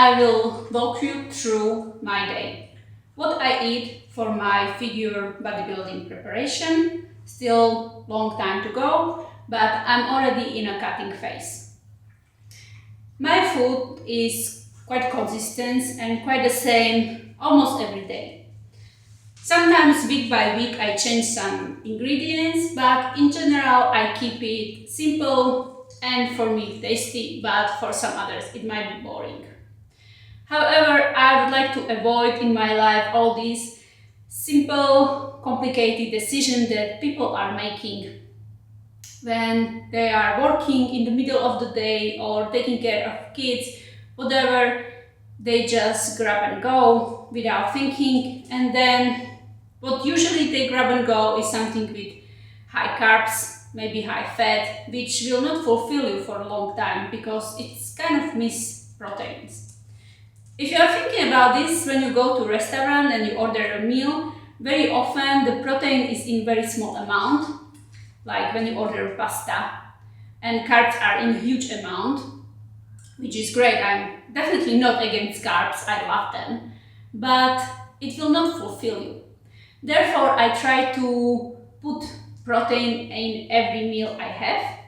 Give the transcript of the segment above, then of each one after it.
I will walk you through my day. What I eat for my figure bodybuilding preparation. Still long time to go, but I'm already in a cutting phase. My food is quite consistent and quite the same almost every day. Sometimes week by week I change some ingredients, but in general I keep it simple and for me tasty, but for some others it might be boring. However, I would like to avoid in my life all these simple, complicated decisions that people are making when they are working in the middle of the day or taking care of kids, whatever. They just grab and go without thinking, and then what usually they grab and go is something with high carbs, maybe high fat, which will not fulfill you for a long time because it's kind of miss proteins. If you are thinking about this, when you go to a restaurant and you order a meal, very often the protein is in very small amount, like when you order pasta, and carbs are in huge amount, which is great. I'm definitely not against carbs, I love them, but it will not fulfill you. Therefore, I try to put protein in every meal I have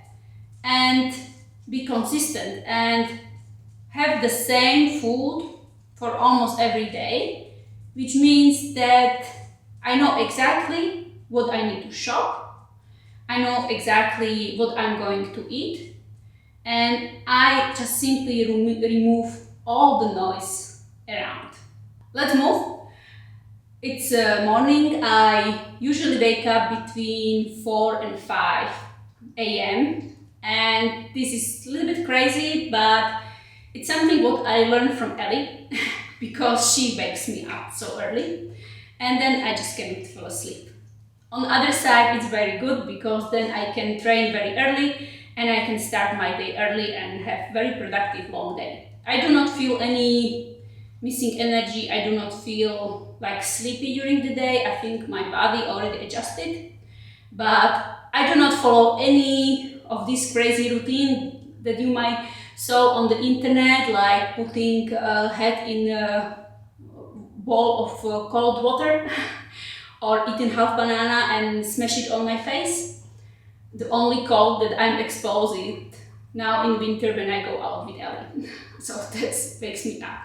and be consistent and have the same food for almost every day, which means that I know exactly what I need to shop, I know exactly what I'm going to eat, and I just simply remove all the noise around. Let's move. It's morning. I usually wake up between 4 and 5 a.m. and this is a little bit crazy, but it's something what I learned from Elly because she wakes me up so early and then I just cannot fall asleep. On the other side, it's very good because then I can train very early and I can start my day early and have very productive long day. I do not feel any missing energy. I do not feel like sleepy during the day. I think my body already adjusted, but I do not follow any of this crazy routine that you might saw on the internet, like putting a head in a bowl of cold water or eating half banana and smash it on my face. The only cold that I'm exposed is now in winter when I go out with Elly. So that wakes me up.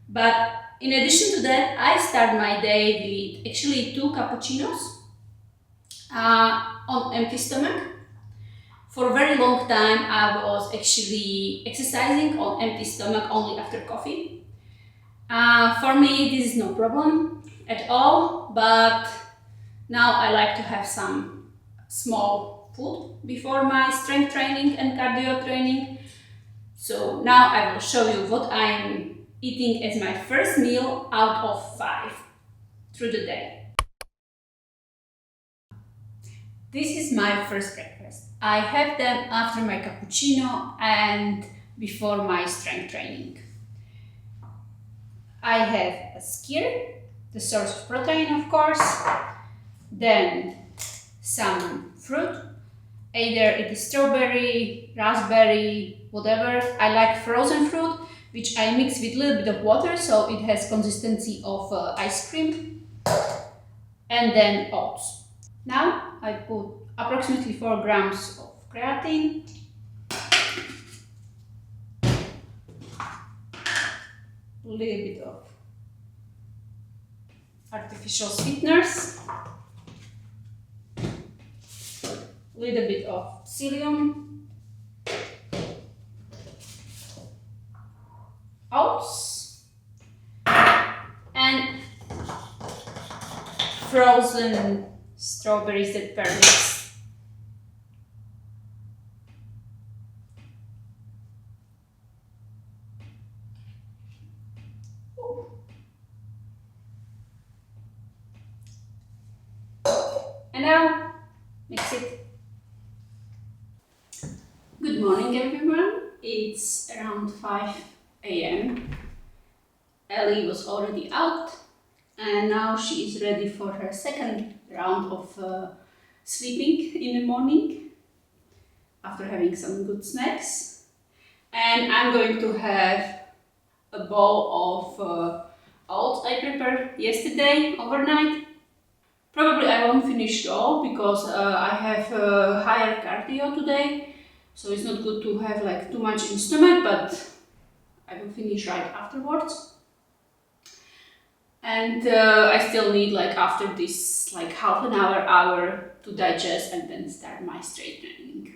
But in addition to that, I start my day with actually 2 cappuccinos on empty stomach. For a very long time, I was actually exercising on empty stomach only after coffee. For me, this is no problem at all, but now I like to have some small food before my strength training and cardio training. So now I will show you what I'm eating as my first meal out of 5 through the day. This is my first breakfast. I have them after my cappuccino and before my strength training. I have a skyr, the source of protein of course, then some fruit, either it is strawberry, raspberry, whatever. I like frozen fruit, which I mix with a little bit of water so it has consistency of ice cream, and then oats. Now I put approximately 4 grams of creatine, a little bit of artificial sweeteners, a little bit of psyllium, oats, and frozen strawberries that were mixed. And now mix it. Good morning everyone. It's around 5 a.m. Elly was already out and now she is ready for her second round of sleeping in the morning after having some good snacks. And I'm going to have a bowl of oats I prepared yesterday overnight. Probably I won't finish it all because I have higher cardio today, so it's not good to have like too much in stomach, but I will finish right afterwards. And I still need like after this like half an hour to digest and then start my strength training.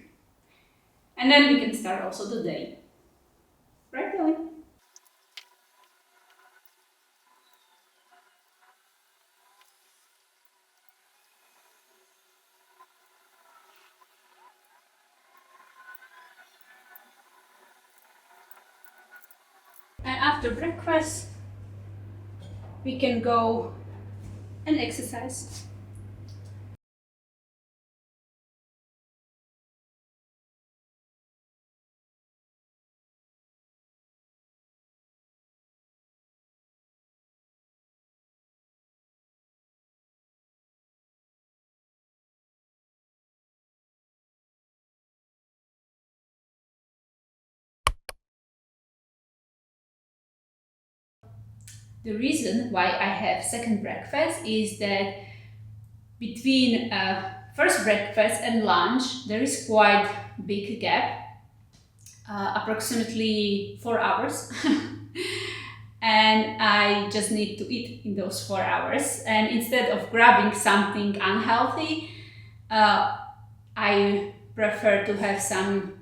And then we can start also the day. Right, Elly? And after breakfast, we can go and exercise. The reason why I have second breakfast is that between first breakfast and lunch there is quite big gap, approximately 4 hours. And I just need to eat in those 4 hours. And instead of grabbing something unhealthy, I prefer to have something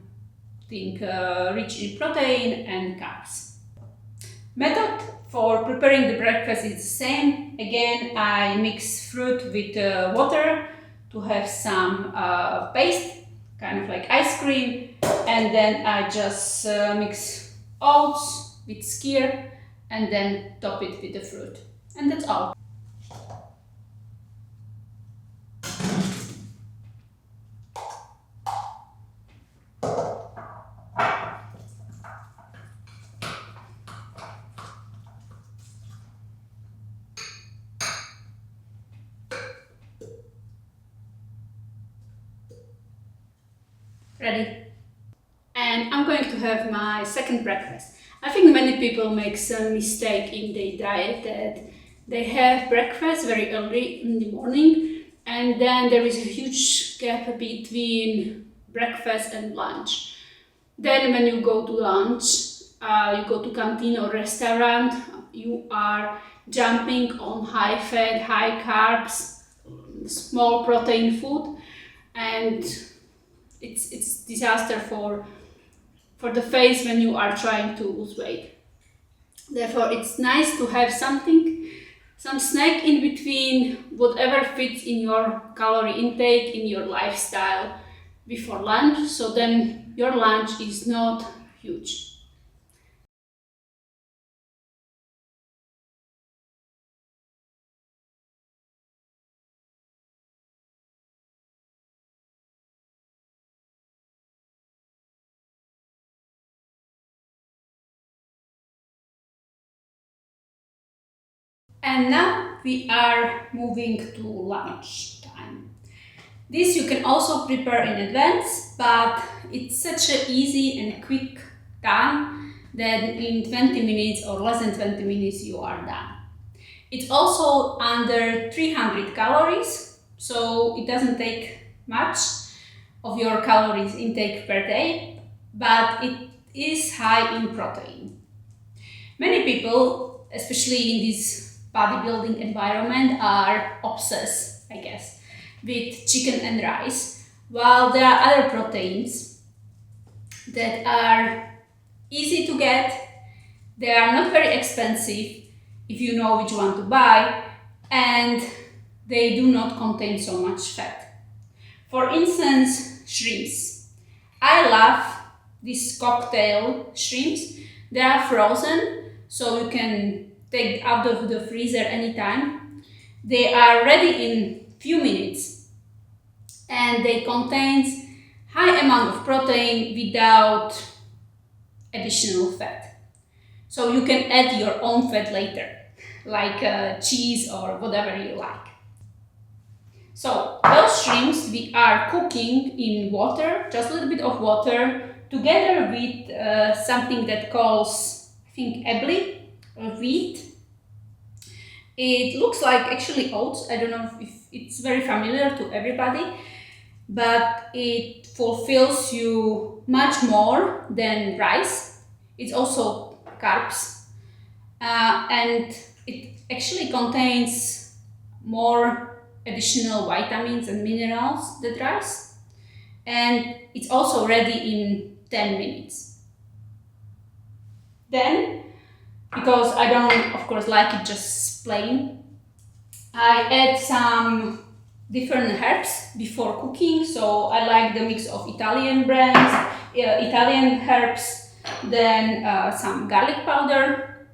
rich in protein and carbs. Method for preparing the breakfast is the same. Again, I mix fruit with water to have some paste, kind of like ice cream, and then I just mix oats with skyr and then top it with the fruit. And that's all. Ready? And I'm going to have my second breakfast. I think many people make some mistake in their diet that they have breakfast very early in the morning and then there is a huge gap between breakfast and lunch. Then when you go to lunch, you go to canteen or restaurant, you are jumping on high fat, high carbs, small protein food, and it's disaster for the face when you are trying to lose weight. Therefore, it's nice to have something, some snack in between, whatever fits in your calorie intake, in your lifestyle before lunch, so then your lunch is not huge. And now we are moving to lunch time. This you can also prepare in advance, but it's such an easy and quick time that in 20 minutes or less than 20 minutes you are done. It's also under 300 calories, so it doesn't take much of your calories intake per day, but it is high in protein. Many people, especially in this bodybuilding environment, are obsessed, I guess, with chicken and rice, while there are other proteins that are easy to get, they are not very expensive if you know which one to buy, and they do not contain so much fat. For instance, shrimps. I love these cocktail shrimps. They are frozen, so you can take out of the freezer anytime. They are ready in few minutes, and they contain high amount of protein without additional fat. So you can add your own fat later, like cheese or whatever you like. So those shrimps we are cooking in water, just a little bit of water, together with something that calls, I think ebly or wheat. It looks like actually oats. I don't know if it's very familiar to everybody, but it fulfills you much more than rice. It's also carbs, and it actually contains more additional vitamins and minerals than rice, and it's also ready in 10 minutes. Then, because I don't, of course, like it just plain, I add some different herbs before cooking. So I like the mix of Italian brands, Italian herbs, then some garlic powder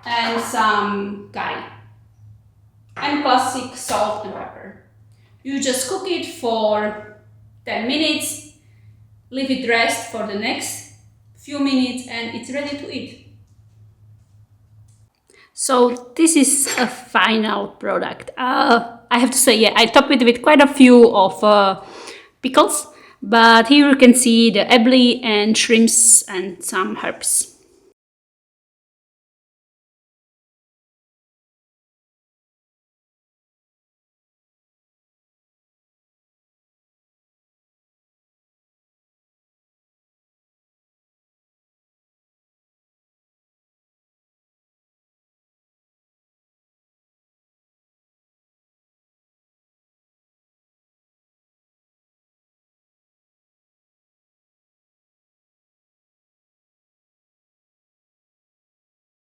and some curry, and classic salt and pepper. You just cook it for 10 minutes, leave it rest for the next few minutes, and it's ready to eat. So this is a final product. I have to say, yeah, I topped it with quite a few of pickles, but here you can see the ebly and shrimps and some herbs.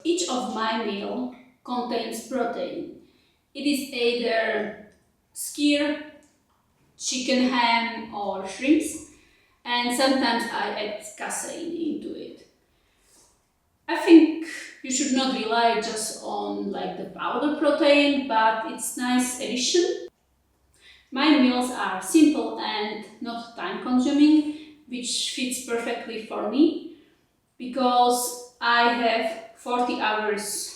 Each of my meal contains protein. It is either skyr, chicken ham or shrimps, and sometimes I add casein into it. I think you should not rely just on like the powder protein, but it's nice addition. My meals are simple and not time consuming, which fits perfectly for me because I have 40 hours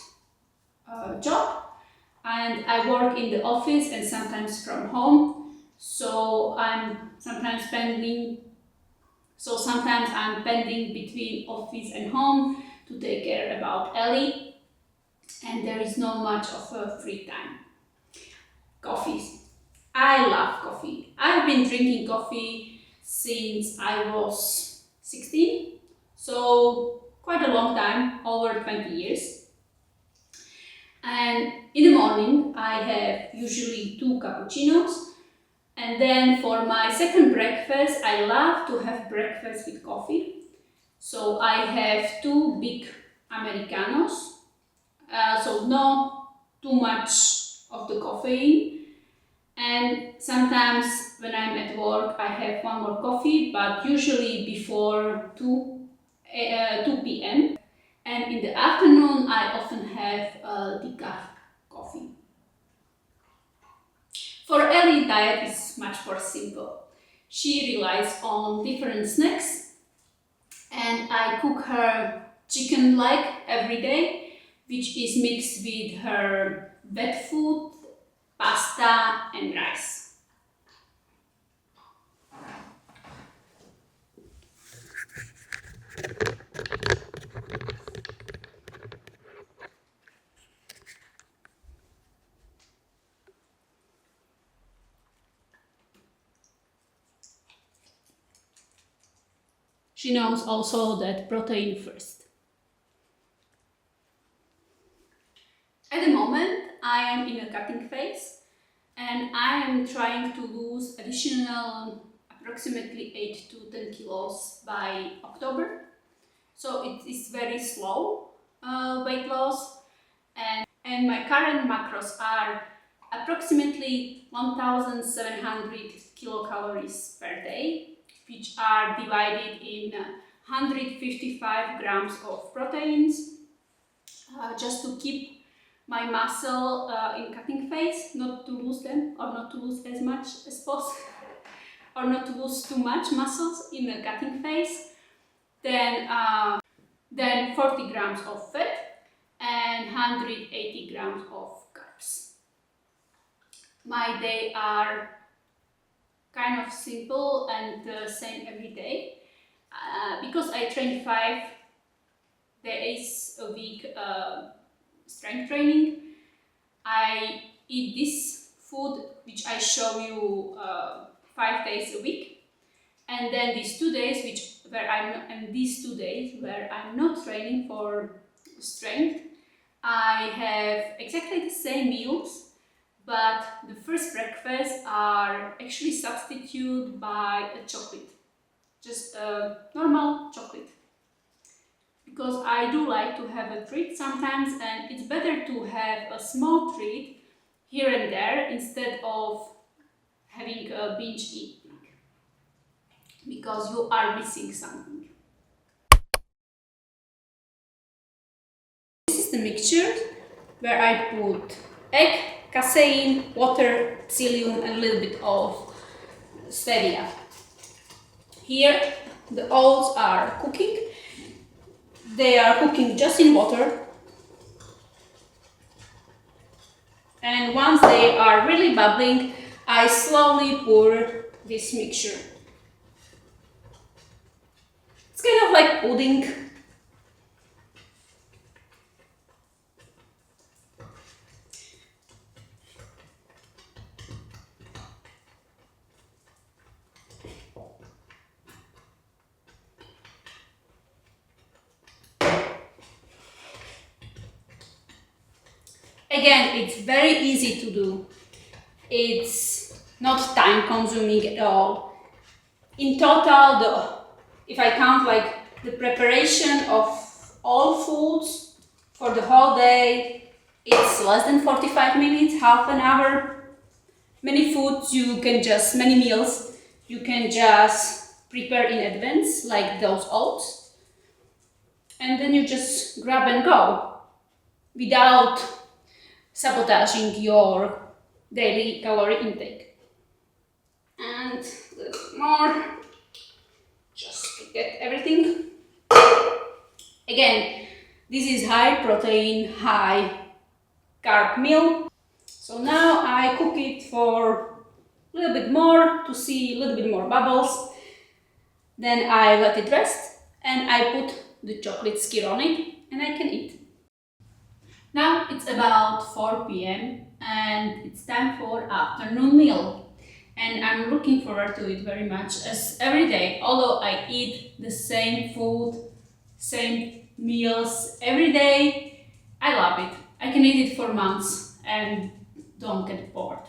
job and I work in the office and sometimes from home. So sometimes I'm pending between office and home to take care about Elly, and there is not much of a free time. Coffee. I love coffee. I've been drinking coffee since I was 16, so quite a long time, over 20 years. And in the morning, I have usually 2 cappuccinos. And then for my second breakfast, I love to have breakfast with coffee. So I have 2 big Americanos, so not too much of the caffeine. And sometimes when I'm at work, I have 1 more coffee, but usually before 2 p.m. And in the afternoon, I often have decaf coffee. For Elly, diet is much more simple. She relies on different snacks, and I cook her chicken leg every day, which is mixed with her wet food, pasta and rice. She knows also that protein first. At the moment, I am in a cutting phase and I am trying to lose additional approximately 8 to 10 kilos by October. So it is very slow weight loss, and my current macros are approximately 1700 kilocalories per day, which are divided in 155 grams of proteins, just to keep my muscle in cutting phase, not to lose them or not to lose as much as possible, or not to lose too much muscles in the cutting phase. Then 40 grams of fat and 180 grams of carbs. My days are kind of simple and the same every day because I train 5 days a week strength training, I eat this food which I show you 5 days a week, and then these 2 days where I'm not training for strength, I have exactly the same meals, but the first breakfasts are actually substituted by a chocolate, just a normal chocolate. Because I do like to have a treat sometimes, and it's better to have a small treat here and there instead of having a binge eating, because you are missing something. This is the mixture where I put egg, casein, water, psyllium, and a little bit of stevia. Here the oats are cooking. They are cooking just in water, and once they are really bubbling, I slowly pour this mixture. It's kind of like pudding. Again, it's very easy to do. It's not time consuming at all. In total, if I count like the preparation of all foods for the whole day, it's less than 45 minutes, half an hour. Many meals you can just prepare in advance, like those oats, and then you just grab and go without sabotaging your daily calorie intake. And a little more, just to get everything. Again, this is high protein, high carb meal. So now I cook it for a little bit more to see a little bit more bubbles. Then I let it rest and I put the chocolate skyr on it and I can eat. Now it's about 4 p.m. and it's time for afternoon meal. And I'm looking forward to it very much, as every day, although I eat the same food, same meals every day, I love it. I can eat it for months and don't get bored.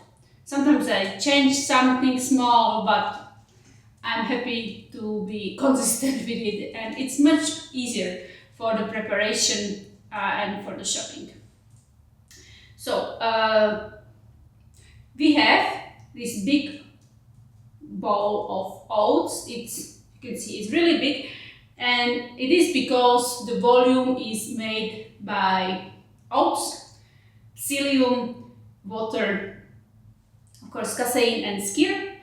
Sometimes I change something small, but I'm happy to be consistent with it, and it's much easier for the preparation and for the shopping. So we have this big bowl of oats. You can see it's really big, and it is because the volume is made by oats, psyllium, water, of course casein and skyr.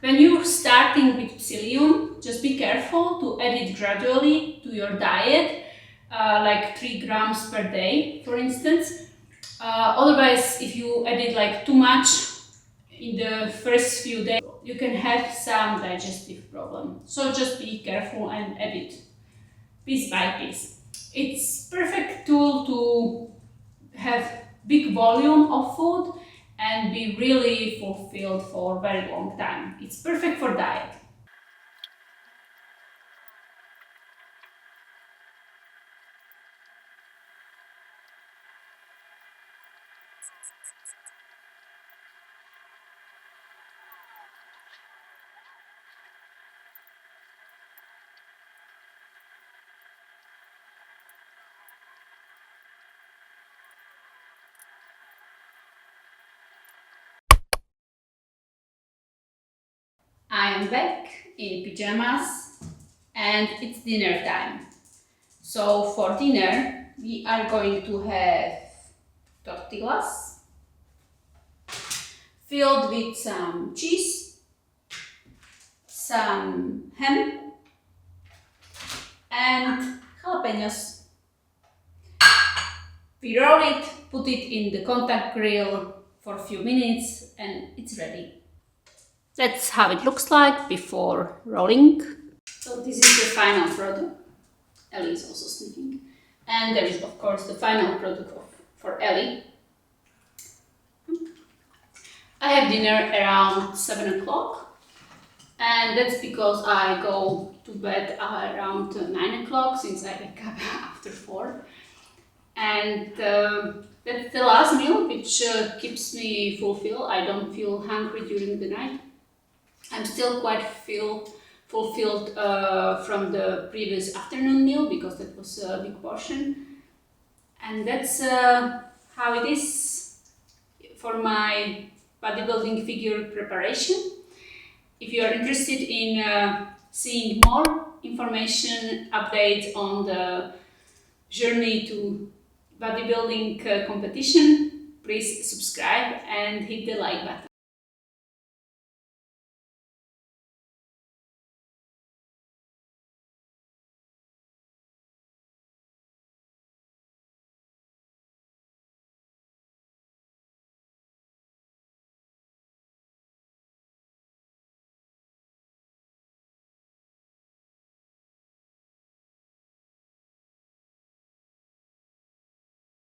When you're starting with psyllium, just be careful to add it gradually to your diet, like 3 grams per day, for instance. Otherwise, if you add it like too much in the first few days, you can have some digestive problem. So just be careful and add it piece by piece. It's perfect tool to have big volume of food and be really fulfilled for a very long time. It's perfect for diet. I am back in pajamas and it's dinner time. So for dinner we are going to have tortillas filled with some cheese, some ham and jalapenos. We roll it, put it in the contact grill for a few minutes and it's ready. That's how it looks like before rolling. So this is the final product. Elly is also sniffing. And there is, of course, the final product for Elly. I have dinner around 7 o'clock, and that's because I go to bed around 9 o'clock, since I wake up after 4. And that's the last meal, which keeps me fulfilled. I don't feel hungry during the night. I'm still quite fulfilled from the previous afternoon meal, because that was a big portion. And that's how it is for my bodybuilding figure preparation. If you are interested in seeing more information, updates on the journey to bodybuilding competition, please subscribe and hit the like button.